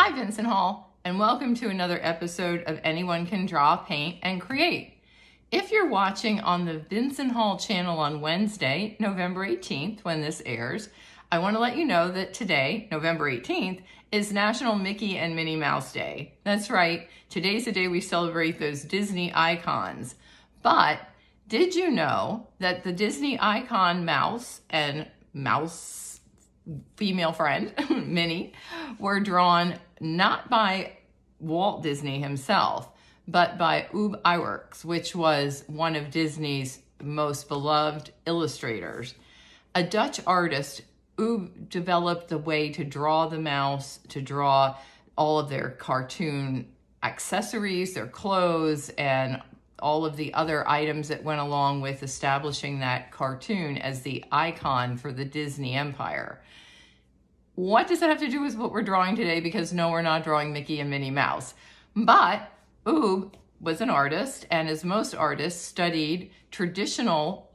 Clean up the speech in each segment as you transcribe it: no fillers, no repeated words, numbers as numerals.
Hi, Vincent Hall, and welcome to another episode of Anyone Can Draw, Paint, and Create. If you're watching on the Vincent Hall channel on Wednesday, November 18th, when this airs, I want to let you know that today, November 18th, is National Mickey and Minnie Mouse Day. That's right, today's the day we celebrate those Disney icons. But did you know that the Disney icon mouse and mouse female friend, Minnie, were drawn not by Walt Disney himself, but by Ub Iwerks, which was one of Disney's most beloved illustrators. A Dutch artist, Ub developed the way to draw the mouse, to draw all of their cartoon accessories, their clothes, and all of the other items that went along with establishing that cartoon as the icon for the Disney empire. What does that have to do with what we're drawing today? Because no, we're not drawing Mickey and Minnie Mouse. But Ub was an artist, and as most artists, studied traditional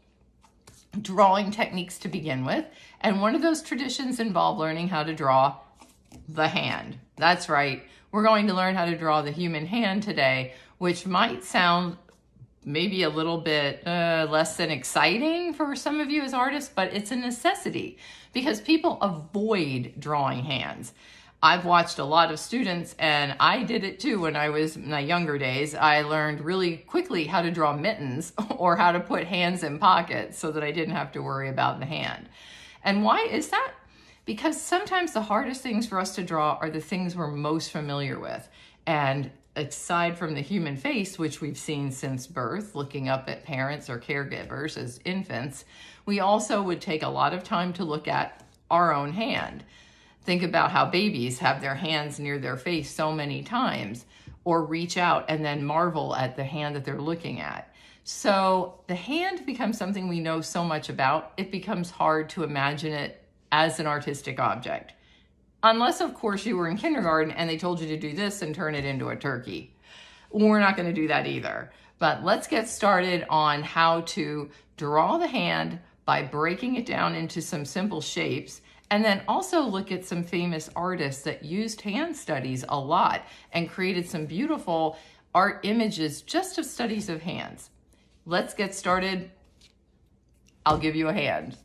drawing techniques to begin with. And one of those traditions involved learning how to draw the hand. That's right. We're going to learn how to draw the human hand today, which might sound maybe a little bit less than exciting for some of you as artists, but it's a necessity because people avoid drawing hands. I've watched a lot of students, and I did it too when I was in my younger days. I learned really quickly how to draw mittens or how to put hands in pockets so that I didn't have to worry about the hand. And why is that? Because sometimes the hardest things for us to draw are the things we're most familiar with. And aside from the human face, which we've seen since birth, looking up at parents or caregivers as infants, we also would take a lot of time to look at our own hand. Think about how babies have their hands near their face so many times, or reach out and then marvel at the hand that they're looking at. So the hand becomes something we know so much about, it becomes hard to imagine it as an artistic object. Unless, of course, you were in kindergarten and they told you to do this and turn it into a turkey. We're not going to do that either. But let's get started on how to draw the hand by breaking it down into some simple shapes, and then also look at some famous artists that used hand studies a lot and created some beautiful art images just of studies of hands. Let's get started. I'll give you a hand.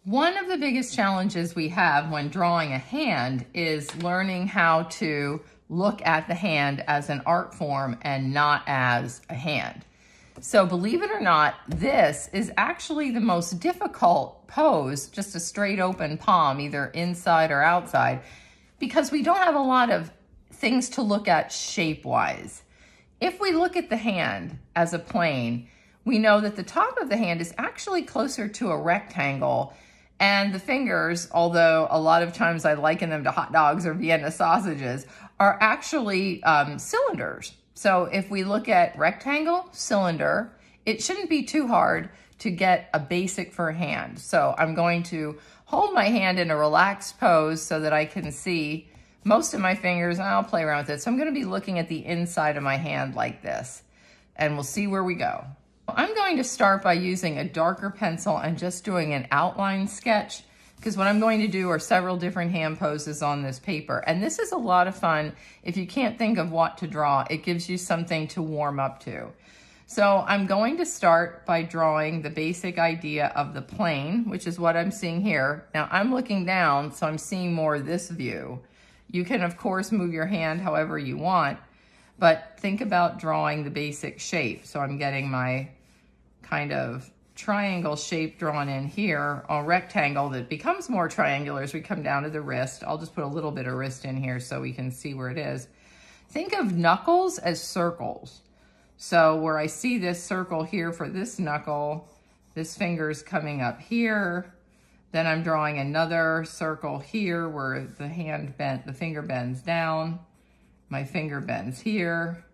One of the biggest challenges we have when drawing a hand is learning how to look at the hand as an art form and not as a hand. So believe it or not, this is actually the most difficult pose, just a straight open palm, either inside or outside, because we don't have a lot of things to look at shape-wise. If we look at the hand as a plane, we know that the top of the hand is actually closer to a rectangle, and the fingers, although a lot of times I liken them to hot dogs or Vienna sausages, are actually cylinders. So if we look at rectangle, cylinder, it shouldn't be too hard to get a basic for a hand. So I'm going to hold my hand in a relaxed pose so that I can see most of my fingers, and I'll play around with it. So I'm going to be looking at the inside of my hand like this, and we'll see where we go. I'm going to start by using a darker pencil and just doing an outline sketch, because what I'm going to do are several different hand poses on this paper. And this is a lot of fun. If you can't think of what to draw, it gives you something to warm up to. So I'm going to start by drawing the basic idea of the plane, which is what I'm seeing here. Now I'm looking down, so I'm seeing more of this view. You can, of course, move your hand however you want, but think about drawing the basic shape. So I'm getting my kind of triangle shape drawn in here, a rectangle that becomes more triangular as we come down to the wrist. I'll just put a little bit of wrist in here so we can see where it is. Think of knuckles as circles. So where I see this circle here for this knuckle, this finger's coming up here. Then I'm drawing another circle here where the finger bends down. My finger bends here.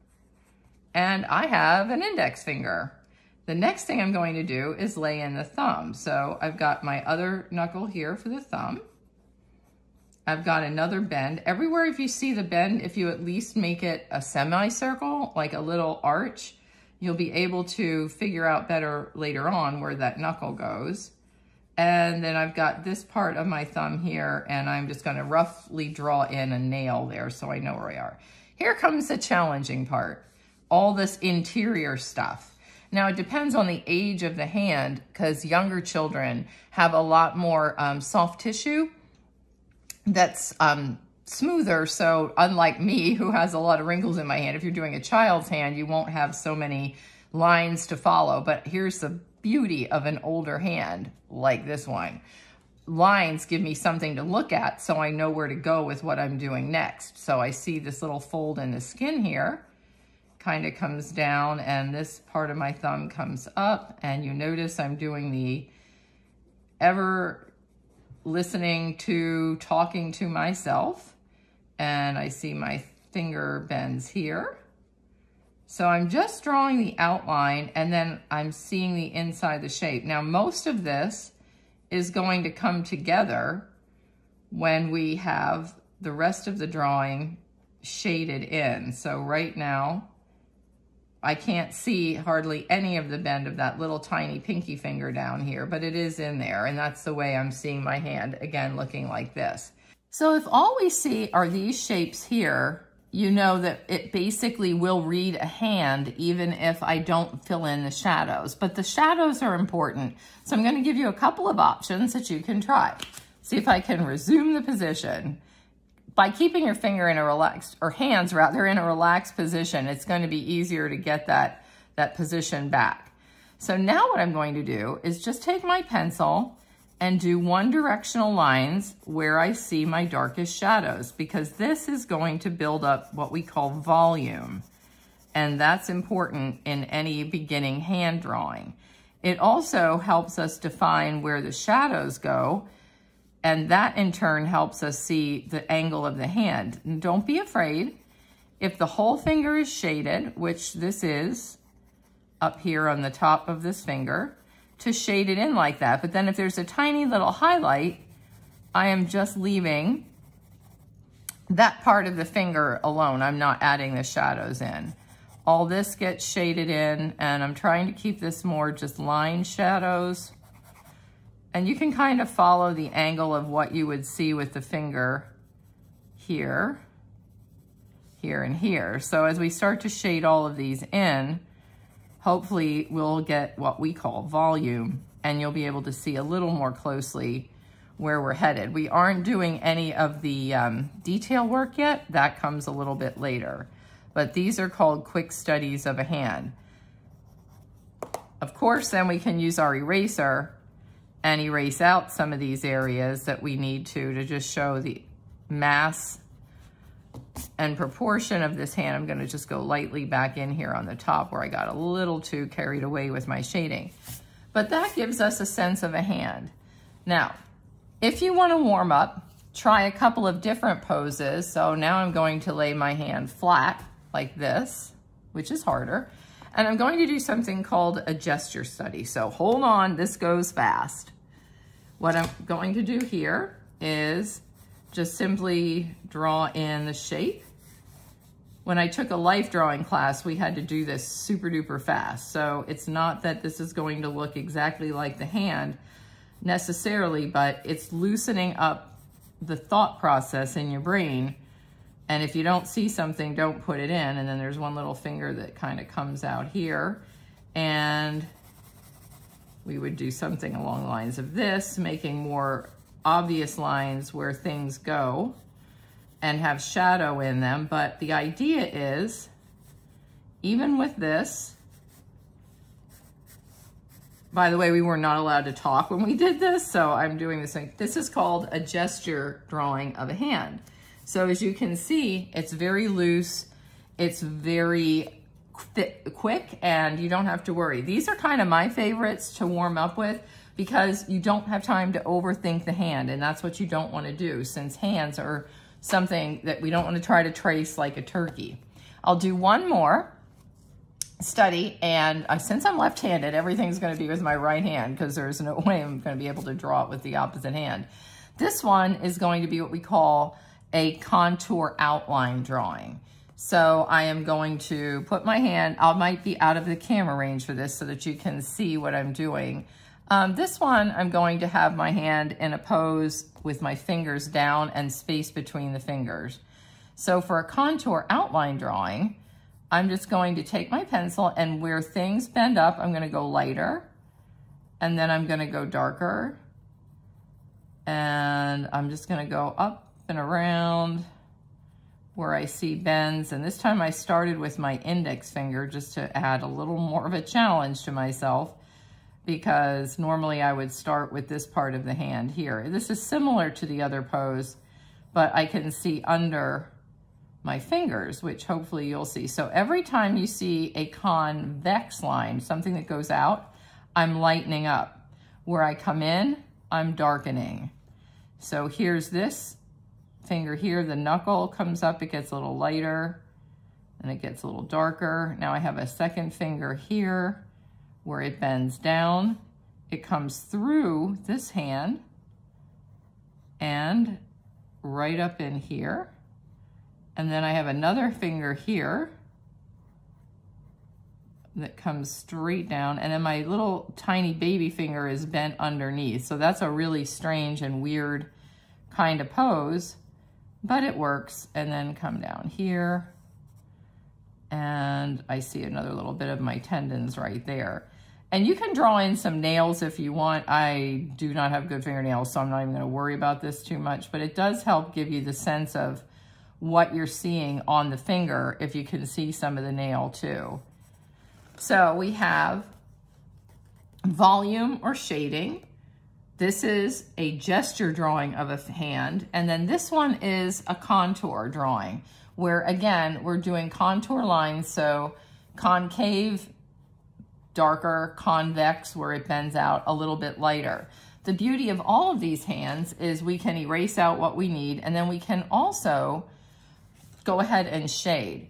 And I have an index finger. The next thing I'm going to do is lay in the thumb. So I've got my other knuckle here for the thumb. I've got another bend. Everywhere if you see the bend, if you at least make it a semicircle, like a little arch, you'll be able to figure out better later on where that knuckle goes. And then I've got this part of my thumb here, and I'm just gonna roughly draw in a nail there so I know where we are. Here comes the challenging part, all this interior stuff. Now it depends on the age of the hand, because younger children have a lot more soft tissue that's smoother. So unlike me, who has a lot of wrinkles in my hand, if you're doing a child's hand, you won't have so many lines to follow. But here's the beauty of an older hand like this one. Lines give me something to look at so I know where to go with what I'm doing next. So I see this little fold in the skin here, kind of comes down, and this part of my thumb comes up, and you notice I'm doing the ever listening to, talking to myself, and I see my finger bends here. So I'm just drawing the outline, and then I'm seeing the inside the shape. Now, most of this is going to come together when we have the rest of the drawing shaded in. So right now, I can't see hardly any of the bend of that little tiny pinky finger down here, but it is in there, and that's the way I'm seeing my hand, again, looking like this. So if all we see are these shapes here, you know that it basically will read a hand even if I don't fill in the shadows. But the shadows are important. So I'm going to give you a couple of options that you can try. See if I can resume the position. By keeping your finger in a relaxed, or hands rather, in a relaxed position, it's going to be easier to get that position back. So now what I'm going to do is just take my pencil and do one directional lines where I see my darkest shadows, because this is going to build up what we call volume. And that's important in any beginning hand drawing. It also helps us define where the shadows go, and that in turn helps us see the angle of the hand. And don't be afraid. If the whole finger is shaded, which this is up here on the top of this finger, to shade it in like that. But then if there's a tiny little highlight, I am just leaving that part of the finger alone. I'm not adding the shadows in. All this gets shaded in, and I'm trying to keep this more just line shadows. And you can kind of follow the angle of what you would see with the finger here, here, and here. So as we start to shade all of these in, hopefully we'll get what we call volume, and you'll be able to see a little more closely where we're headed. We aren't doing any of the detail work yet. That comes a little bit later. But these are called quick studies of a hand. Of course, then we can use our eraser and erase out some of these areas that we need to just show the mass and proportion of this hand. I'm gonna just go lightly back in here on the top where I got a little too carried away with my shading. But that gives us a sense of a hand. Now, if you wanna warm up, try a couple of different poses. So now I'm going to lay my hand flat like this, which is harder. And I'm going to do something called a gesture study. So hold on, this goes fast. What I'm going to do here is just simply draw in the shape. When I took a life drawing class, we had to do this super duper fast. So it's not that this is going to look exactly like the hand necessarily, but it's loosening up the thought process in your brain. And if you don't see something, don't put it in. And then there's one little finger that kind of comes out here. And we would do something along the lines of this, making more obvious lines where things go and have shadow in them. But the idea is, even with this, by the way, we were not allowed to talk when we did this, so I'm doing this thing. This is called a gesture drawing of a hand. So as you can see, it's very loose, it's very quick, and you don't have to worry. These are kind of my favorites to warm up with because you don't have time to overthink the hand, and that's what you don't want to do, since hands are something that we don't want to try to trace like a turkey. I'll do one more study, and since I'm left-handed, everything's going to be with my right hand because there's no way I'm going to be able to draw it with the opposite hand. This one is going to be what we call a contour outline drawing. So I am going to put my hand, I might be out of the camera range for this so that you can see what I'm doing. This one, I'm going to have my hand in a pose with my fingers down and space between the fingers. So for a contour outline drawing, I'm just going to take my pencil, and where things bend up, I'm going to go lighter, and then I'm going to go darker, and I'm just going to go up and around where I see bends. And this time I started with my index finger just to add a little more of a challenge to myself, because normally I would start with this part of the hand here. This is similar to the other pose, but I can see under my fingers, which hopefully you'll see. So every time you see a convex line, something that goes out, I'm lightening up. Where I come in, I'm darkening. So here's this finger here, the knuckle comes up, it gets a little lighter, and it gets a little darker. Now I have a second finger here where it bends down. It comes through this hand and right up in here. And then I have another finger here that comes straight down, and then my little tiny baby finger is bent underneath. So that's a really strange and weird kind of pose, but it works. And then come down here, and I see another little bit of my tendons right there. And you can draw in some nails if you want. I do not have good fingernails, so I'm not even going to worry about this too much, but it does help give you the sense of what you're seeing on the finger if you can see some of the nail too. So we have volume or shading. This is a gesture drawing of a hand. And then this one is a contour drawing, where again, we're doing contour lines. So concave, darker, convex, where it bends out a little bit lighter. The beauty of all of these hands is we can erase out what we need, and then we can also go ahead and shade.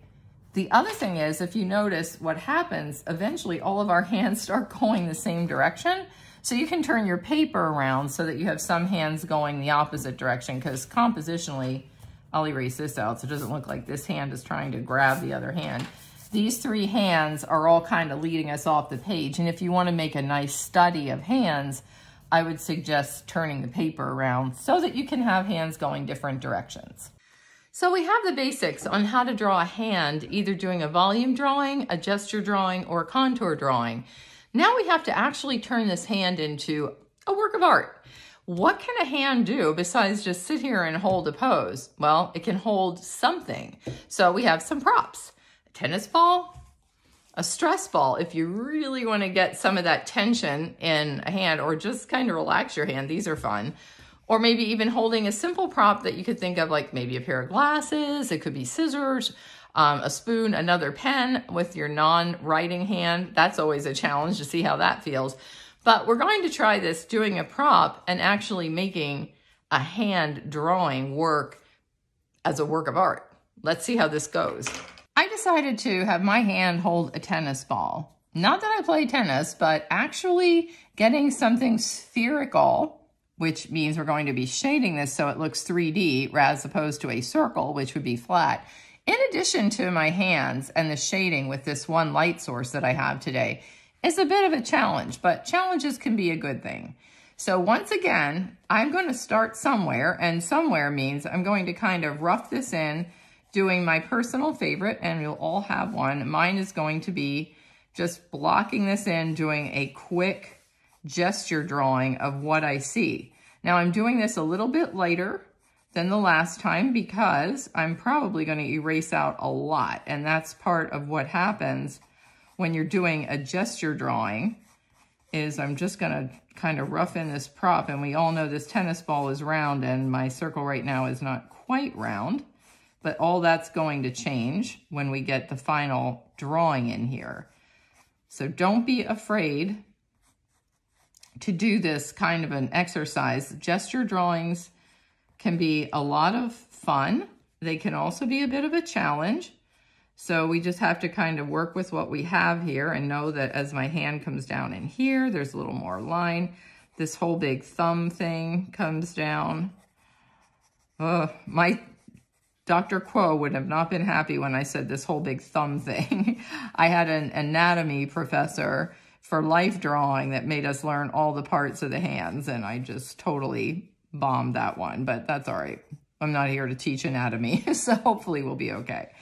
The other thing is, if you notice what happens, eventually all of our hands start going the same direction. So you can turn your paper around so that you have some hands going the opposite direction, because compositionally, I'll erase this out so it doesn't look like this hand is trying to grab the other hand. These three hands are all kind of leading us off the page. And if you want to make a nice study of hands, I would suggest turning the paper around so that you can have hands going different directions. So we have the basics on how to draw a hand, either doing a volume drawing, a gesture drawing, or a contour drawing. Now we have to actually turn this hand into a work of art. What can a hand do besides just sit here and hold a pose? Well, it can hold something. So we have some props: a tennis ball, a stress ball, if you really want to get some of that tension in a hand, or just kind of relax your hand. These are fun. Or maybe even holding a simple prop that you could think of, like maybe a pair of glasses. It could be scissors, a spoon, another pen with your non-writing hand. That's always a challenge to see how that feels. But we're going to try this doing a prop and actually making a hand drawing work as a work of art. Let's see how this goes. I decided to have my hand hold a tennis ball. Not that I play tennis, but actually getting something spherical, which means we're going to be shading this so it looks 3D as opposed to a circle, which would be flat. In addition to my hands and the shading with this one light source that I have today, is a bit of a challenge, but challenges can be a good thing. So once again, I'm going to start somewhere, and somewhere means I'm going to kind of rough this in, doing my personal favorite, and you'll all have one. Mine is going to be just blocking this in, doing a quick gesture drawing of what I see. Now I'm doing this a little bit lighter than the last time because I'm probably going to erase out a lot, and that's part of what happens when you're doing a gesture drawing. Is I'm just going to kind of rough in this prop, and we all know this tennis ball is round and my circle right now is not quite round, but all that's going to change when we get the final drawing in here. So don't be afraid to do this kind of an exercise. Gesture drawings can be a lot of fun. They can also be a bit of a challenge. So we just have to kind of work with what we have here and know that as my hand comes down in here, there's a little more line. This whole big thumb thing comes down. My Dr. Quo would have not been happy when I said this whole big thumb thing. I had an anatomy professor for life drawing that made us learn all the parts of the hands, and I just totally bombed that one, but that's all right. I'm not here to teach anatomy, so hopefully we'll be okay.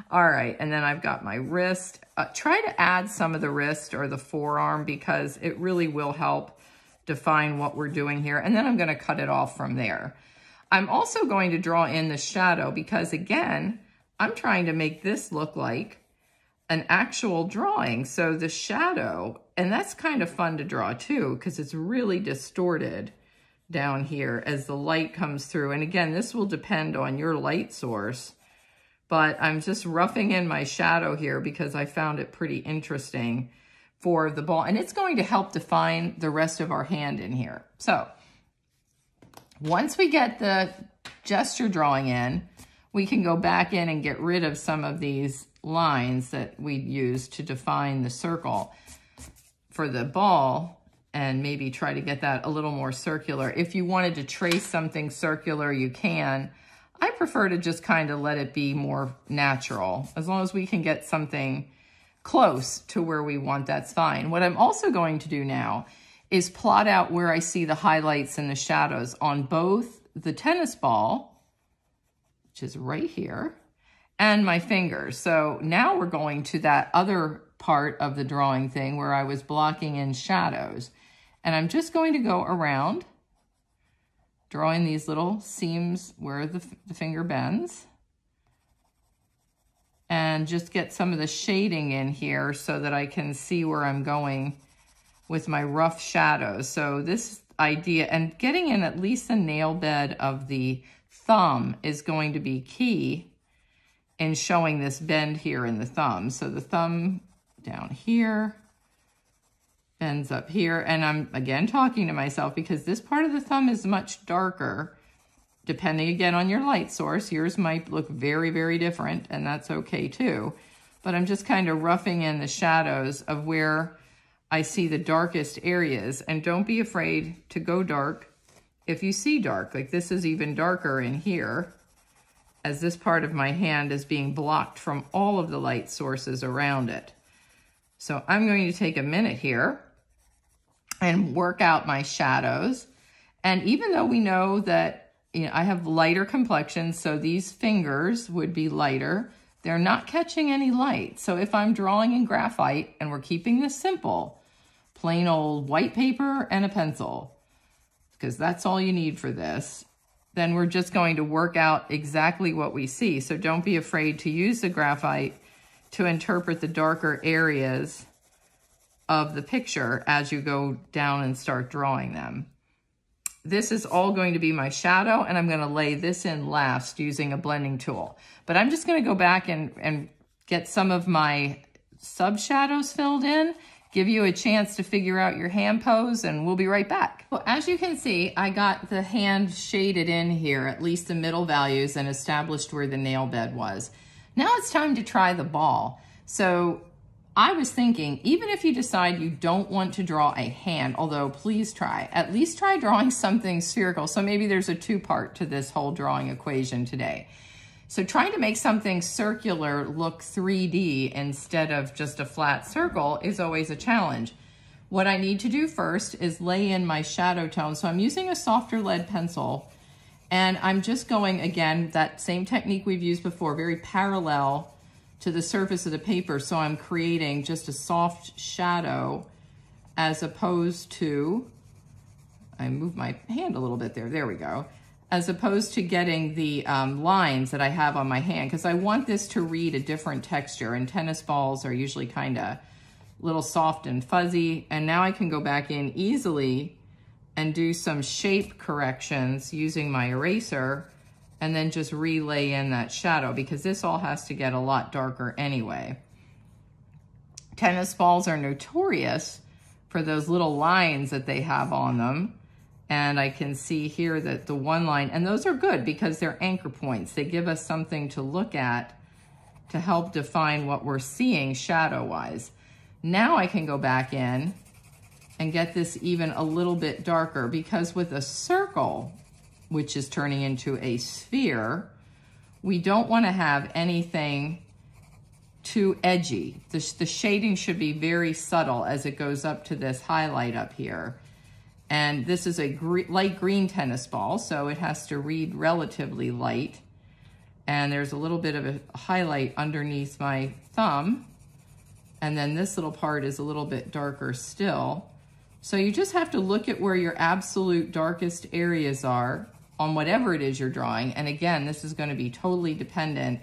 All right, and then I've got my wrist. Try to add some of the wrist or the forearm because it really will help define what we're doing here. And then I'm going to cut it off from there. I'm also going to draw in the shadow because, again, I'm trying to make this look like an actual drawing. So the shadow, and that's kind of fun to draw too because it's really distorted down here as the light comes through. And again, this will depend on your light source, but I'm just roughing in my shadow here because I found it pretty interesting for the ball, and it's going to help define the rest of our hand in here. So once we get the gesture drawing in, we can go back in and get rid of some of these lines that we used to define the circle for the ball, and maybe try to get that a little more circular. If you wanted to trace something circular, you can. I prefer to just kind of let it be more natural. As long as we can get something close to where we want, that's fine. What I'm also going to do now is plot out where I see the highlights and the shadows on both the tennis ball, which is right here, and my fingers. So now we're going to that other part of the drawing thing where I was blocking in shadows. And I'm just going to go around drawing these little seams where the finger bends and just get some of the shading in here so that I can see where I'm going with my rough shadows. So this idea, and getting in at least the nail bed of the thumb is going to be key in showing this bend here in the thumb. So the thumb down here, bends up here, and I'm again talking to myself because this part of the thumb is much darker, depending again on your light source. Yours might look very, very different, and that's okay too. But I'm just kind of roughing in the shadows of where I see the darkest areas, and don't be afraid to go dark if you see dark. Like this is even darker in here, as this part of my hand is being blocked from all of the light sources around it. So I'm going to take a minute here and work out my shadows. And even though we know that, you know, I have lighter complexion, so these fingers would be lighter, they're not catching any light. So if I'm drawing in graphite, and we're keeping this simple, plain old white paper and a pencil, because that's all you need for this, then we're just going to work out exactly what we see. So don't be afraid to use the graphite to interpret the darker areas of the picture as you go down and start drawing them. This is all going to be my shadow, and I'm going to lay this in last using a blending tool. But I'm just going to go back and get some of my sub-shadows filled in, give you a chance to figure out your hand pose, and we'll be right back. Well, as you can see, I got the hand shaded in here, at least the middle values, and established where the nail bed was. Now it's time to try the ball. So I was thinking, even if you decide you don't want to draw a hand, although please try, at least try drawing something spherical. So maybe there's a two-part to this whole drawing equation today. So trying to make something circular look 3D instead of just a flat circle is always a challenge. What I need to do first is lay in my shadow tone. So I'm using a softer lead pencil, and I'm just going, again, that same technique we've used before, very parallel to the surface of the paper. So I'm creating just a soft shadow as opposed to, I move my hand a little bit there, there we go, as opposed to getting the lines that I have on my hand, because I want this to read a different texture, and tennis balls are usually kind of little soft and fuzzy. And now I can go back in easily and do some shape corrections using my eraser, and then just relay in that shadow, because this all has to get a lot darker anyway. Tennis balls are notorious for those little lines that they have on them. And I can see here that the one line, and those are good because they're anchor points. They give us something to look at to help define what we're seeing shadow-wise. Now I can go back in and get this even a little bit darker, because with a circle, which is turning into a sphere, we don't want to have anything too edgy. The shading should be very subtle as it goes up to this highlight up here. And this is a light green tennis ball, so it has to read relatively light. And there's a little bit of a highlight underneath my thumb. And then this little part is a little bit darker still. So you just have to look at where your absolute darkest areas are on whatever it is you're drawing. And again, this is going to be totally dependent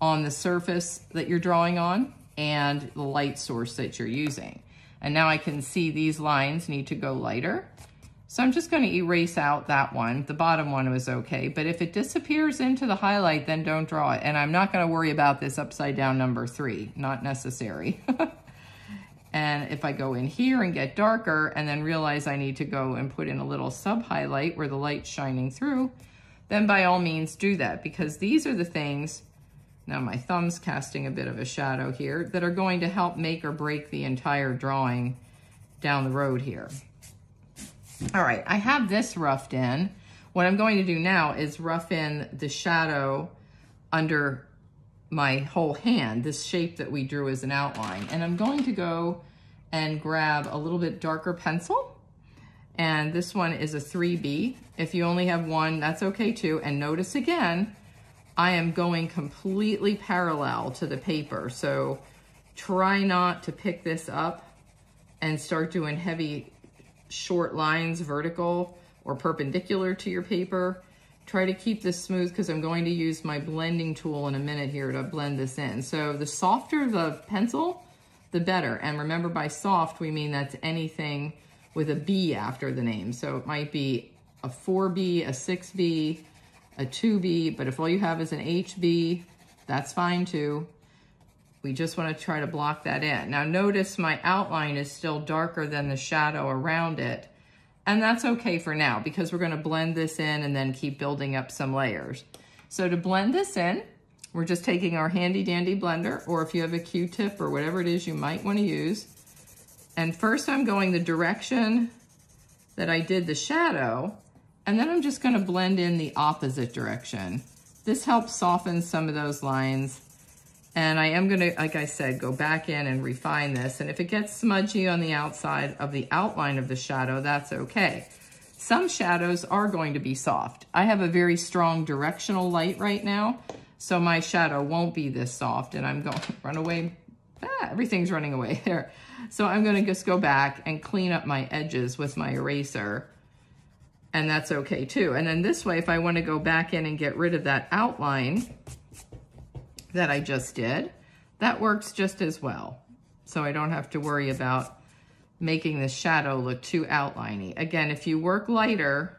on the surface that you're drawing on and the light source that you're using. And now I can see these lines need to go lighter. So I'm just going to erase out that one. The bottom one was okay, but if it disappears into the highlight, then don't draw it. And I'm not going to worry about this upside down number 3, not necessary. And if I go in here and get darker and then realize I need to go and put in a little sub highlight where the light's shining through, then by all means do that, because these are the things, now my thumb's casting a bit of a shadow here, that are going to help make or break the entire drawing down the road here. All right, I have this roughed in. What I'm going to do now is rough in the shadow under my whole hand, this shape that we drew as an outline. And I'm going to go and grab a little bit darker pencil. And this one is a 3B. If you only have one, that's okay too. And notice again, I am going completely parallel to the paper. So try not to pick this up and start doing heavy short lines vertical or perpendicular to your paper. Try to keep this smooth because I'm going to use my blending tool in a minute here to blend this in. So the softer the pencil, the better. And remember, by soft, we mean that's anything with a B after the name. So it might be a 4B, a 6B, a 2B, but if all you have is an HB, that's fine too. We just want to try to block that in. Now notice my outline is still darker than the shadow around it. And that's okay for now because we're going to blend this in and then keep building up some layers. So to blend this in, we're just taking our handy dandy blender, or if you have a Q-tip or whatever it is you might want to use. And first I'm going the direction that I did the shadow, and then I'm just going to blend in the opposite direction. This helps soften some of those lines. And I am going to, like I said, go back in and refine this. And if it gets smudgy on the outside of the outline of the shadow, that's okay. Some shadows are going to be soft. I have a very strong directional light right now, so my shadow won't be this soft. And I'm going to run away. Everything's running away there. So I'm going to just go back and clean up my edges with my eraser. And that's okay too. And then this way, if I want to go back in and get rid of that outline that I just did, that works just as well. So I don't have to worry about making the shadow look too outliney. Again, if you work lighter,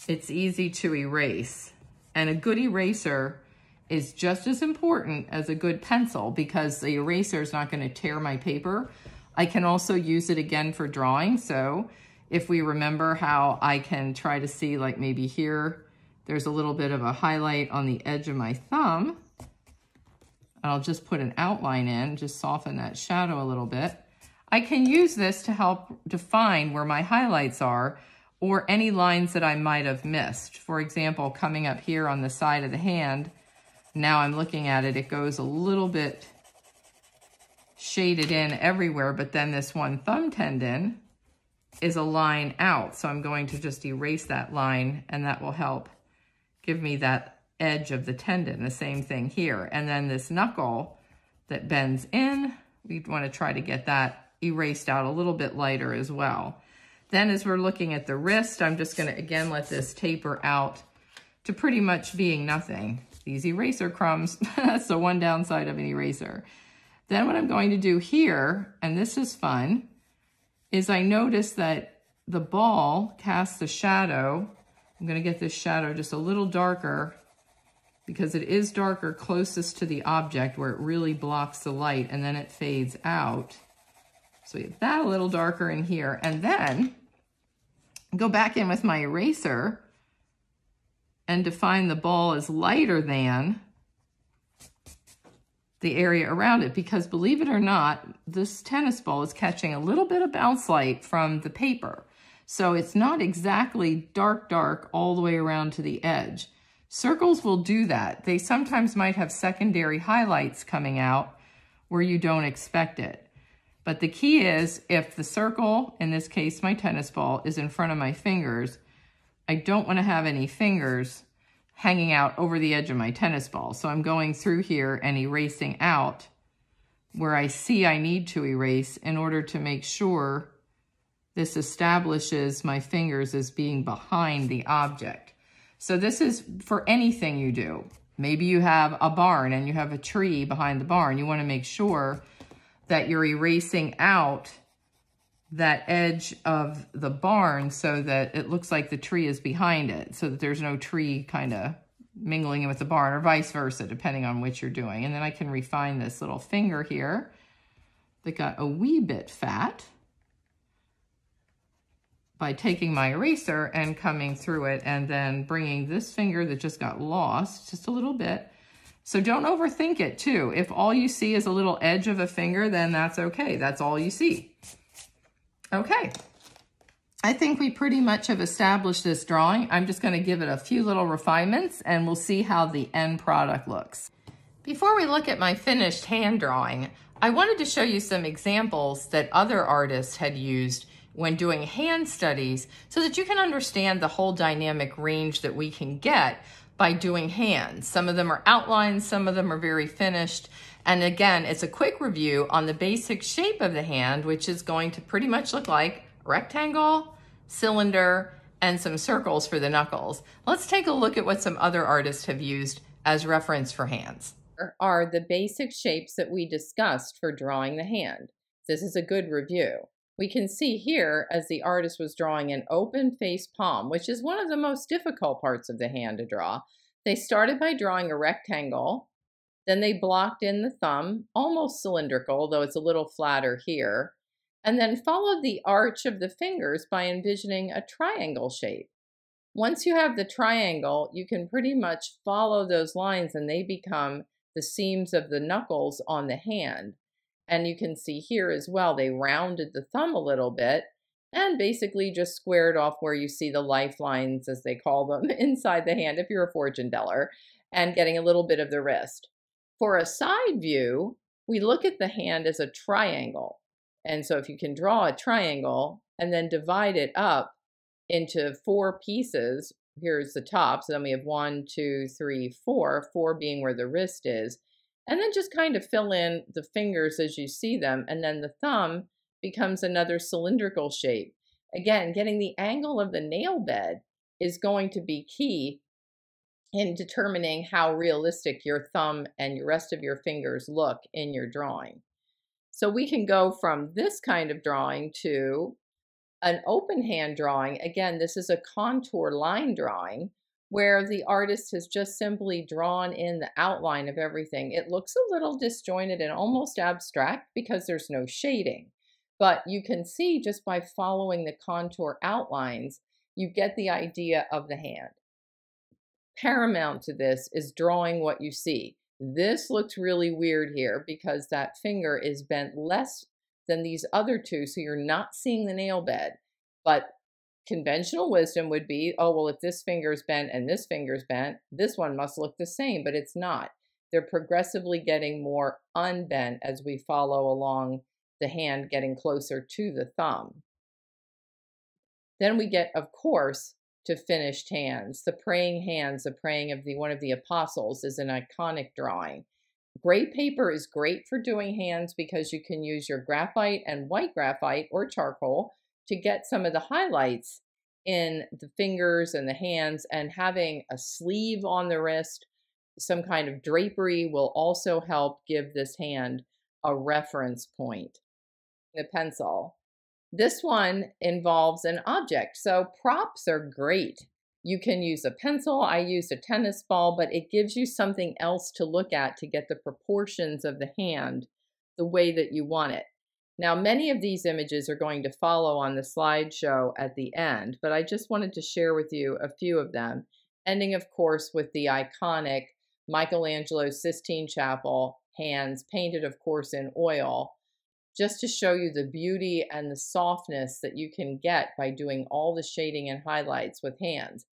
it's easy to erase. And a good eraser is just as important as a good pencil because the eraser is not going to tear my paper. I can also use it again for drawing. So if we remember how I can try to see, like maybe here, there's a little bit of a highlight on the edge of my thumb. I'll just put an outline in, just soften that shadow a little bit. I can use this to help define where my highlights are or any lines that I might have missed. For example, coming up here on the side of the hand, now I'm looking at it, it goes a little bit shaded in everywhere, but then this one thumb tendon is a line out. So I'm going to just erase that line and that will help give me that edge of the tendon. The same thing here. And then this knuckle that bends in, we want to try to get that erased out a little bit lighter as well. Then as we're looking at the wrist, I'm just going to again let this taper out to pretty much being nothing. These eraser crumbs, that's the one downside of an eraser. Then what I'm going to do here, and this is fun, is I notice that the ball casts a shadow. I'm going to get this shadow just a little darker because it is darker closest to the object where it really blocks the light and then it fades out. So we have that a little darker in here. And then go back in with my eraser and define the ball as lighter than the area around it, because believe it or not, this tennis ball is catching a little bit of bounce light from the paper. So it's not exactly dark, dark all the way around to the edge. Circles will do that. They sometimes might have secondary highlights coming out where you don't expect it. But the key is, if the circle, in this case my tennis ball, is in front of my fingers, I don't want to have any fingers hanging out over the edge of my tennis ball. So I'm going through here and erasing out where I see I need to erase in order to make sure this establishes my fingers as being behind the object. So this is for anything you do. Maybe you have a barn and you have a tree behind the barn. You want to make sure that you're erasing out that edge of the barn so that it looks like the tree is behind it, so that there's no tree kind of mingling with the barn, or vice versa, depending on what you're doing. And then I can refine this little finger here that got a wee bit fat by taking my eraser and coming through it, and then bringing this finger that just got lost just a little bit. So don't overthink it too. If all you see is a little edge of a finger, then that's okay. That's all you see. Okay. I think we pretty much have established this drawing. I'm just going to give it a few little refinements and we'll see how the end product looks. Before we look at my finished hand drawing, I wanted to show you some examples that other artists had used when doing hand studies so that you can understand the whole dynamic range that we can get by doing hands. Some of them are outlines, some of them are very finished. And again, it's a quick review on the basic shape of the hand, which is going to pretty much look like a rectangle, cylinder, and some circles for the knuckles. Let's take a look at what some other artists have used as reference for hands. Here are the basic shapes that we discussed for drawing the hand. This is a good review. We can see here, as the artist was drawing an open face palm, which is one of the most difficult parts of the hand to draw. They started by drawing a rectangle, then they blocked in the thumb, almost cylindrical, though it's a little flatter here, and then followed the arch of the fingers by envisioning a triangle shape. Once you have the triangle, you can pretty much follow those lines and they become the seams of the knuckles on the hand. And you can see here as well, they rounded the thumb a little bit and basically just squared off where you see the lifelines, as they call them, inside the hand if you're a fortune teller, and getting a little bit of the wrist. For a side view, we look at the hand as a triangle. And so if you can draw a triangle and then divide it up into 4 pieces, here's the top, so then we have 1, 2, 3, 4, 4 being where the wrist is. And then just kind of fill in the fingers as you see them, and then the thumb becomes another cylindrical shape. Again, getting the angle of the nail bed is going to be key in determining how realistic your thumb and the rest of your fingers look in your drawing. So we can go from this kind of drawing to an open hand drawing. Again, this is a contour line drawing, where the artist has just simply drawn in the outline of everything. It looks a little disjointed and almost abstract because there's no shading. But you can see just by following the contour outlines, you get the idea of the hand. Paramount to this is drawing what you see. This looks really weird here because that finger is bent less than these other two, so you're not seeing the nail bed. But conventional wisdom would be, oh, well, if this finger's bent and this finger's bent, this one must look the same, but it's not. They're progressively getting more unbent as we follow along the hand, getting closer to the thumb. Then we get, of course, to finished hands. The praying hands, the praying of one of the apostles, is an iconic drawing. Gray paper is great for doing hands because you can use your graphite and white graphite or charcoal to get some of the highlights in the fingers and the hands, and having a sleeve on the wrist, some kind of drapery, will also help give this hand a reference point. The pencil. This one involves an object, so props are great. You can use a pencil. I used a tennis ball, but it gives you something else to look at to get the proportions of the hand the way that you want it. Now, many of these images are going to follow on the slideshow at the end, but I just wanted to share with you a few of them, ending, of course, with the iconic Michelangelo Sistine Chapel hands, painted, of course, in oil, just to show you the beauty and the softness that you can get by doing all the shading and highlights with hands.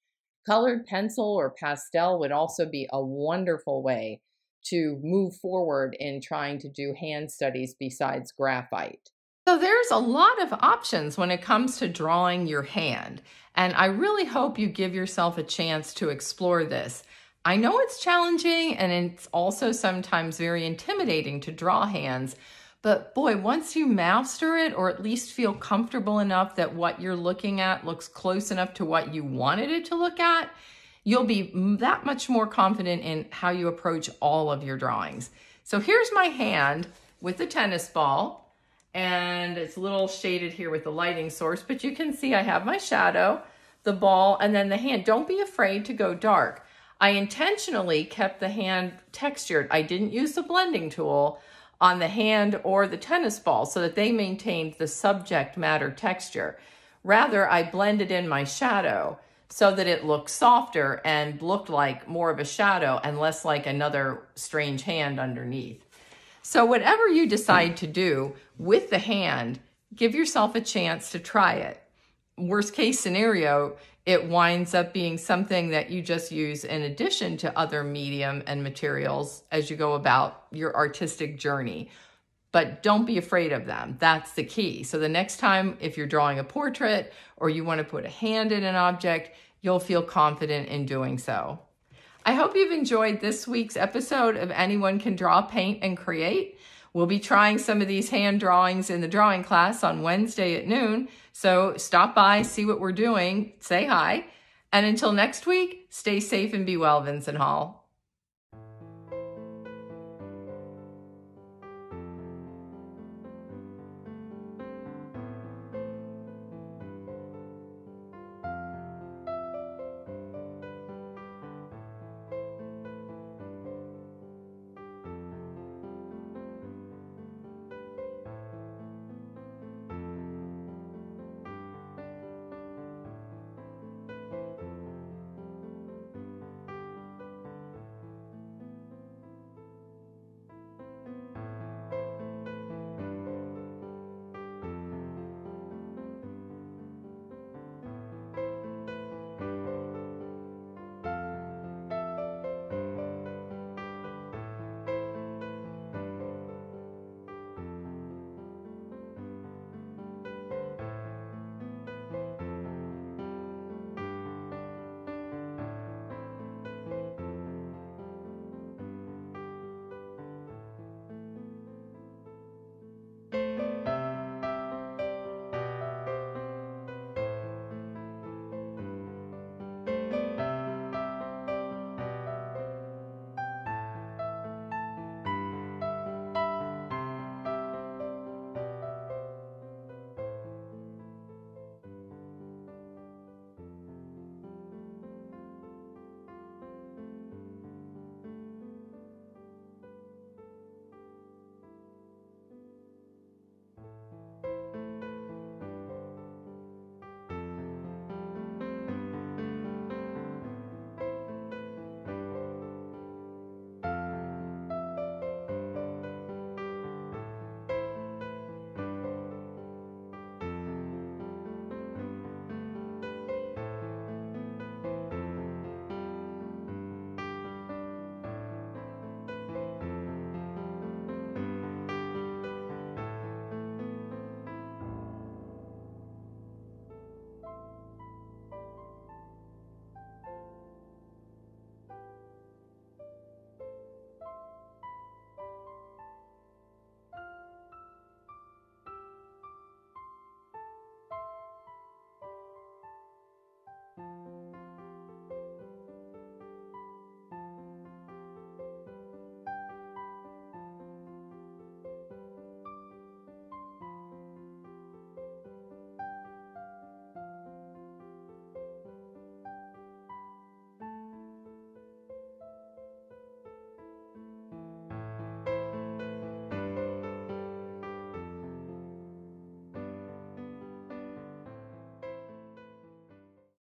Colored pencil or pastel would also be a wonderful way to move forward in trying to do hand studies besides graphite. So there's a lot of options when it comes to drawing your hand, and I really hope you give yourself a chance to explore this. I know it's challenging and it's also sometimes very intimidating to draw hands, but boy, once you master it, or at least feel comfortable enough that what you're looking at looks close enough to what you wanted it to look at, you'll be that much more confident in how you approach all of your drawings. So here's my hand with the tennis ball, and it's a little shaded here with the lighting source, but you can see I have my shadow, the ball, and then the hand. Don't be afraid to go dark. I intentionally kept the hand textured. I didn't use the blending tool on the hand or the tennis ball so that they maintained the subject matter texture. Rather, I blended in my shadow so that it looked softer and looked like more of a shadow and less like another strange hand underneath. So whatever you decide to do with the hand, give yourself a chance to try it. Worst case scenario, it winds up being something that you just use in addition to other medium and materials as you go about your artistic journey. But don't be afraid of them. That's the key. So the next time, if you're drawing a portrait or you want to put a hand in an object, you'll feel confident in doing so. I hope you've enjoyed this week's episode of Anyone Can Draw, Paint, and Create. We'll be trying some of these hand drawings in the drawing class on Wednesday at noon. So stop by, see what we're doing, say hi. And until next week, stay safe and be well, Vincent Hall.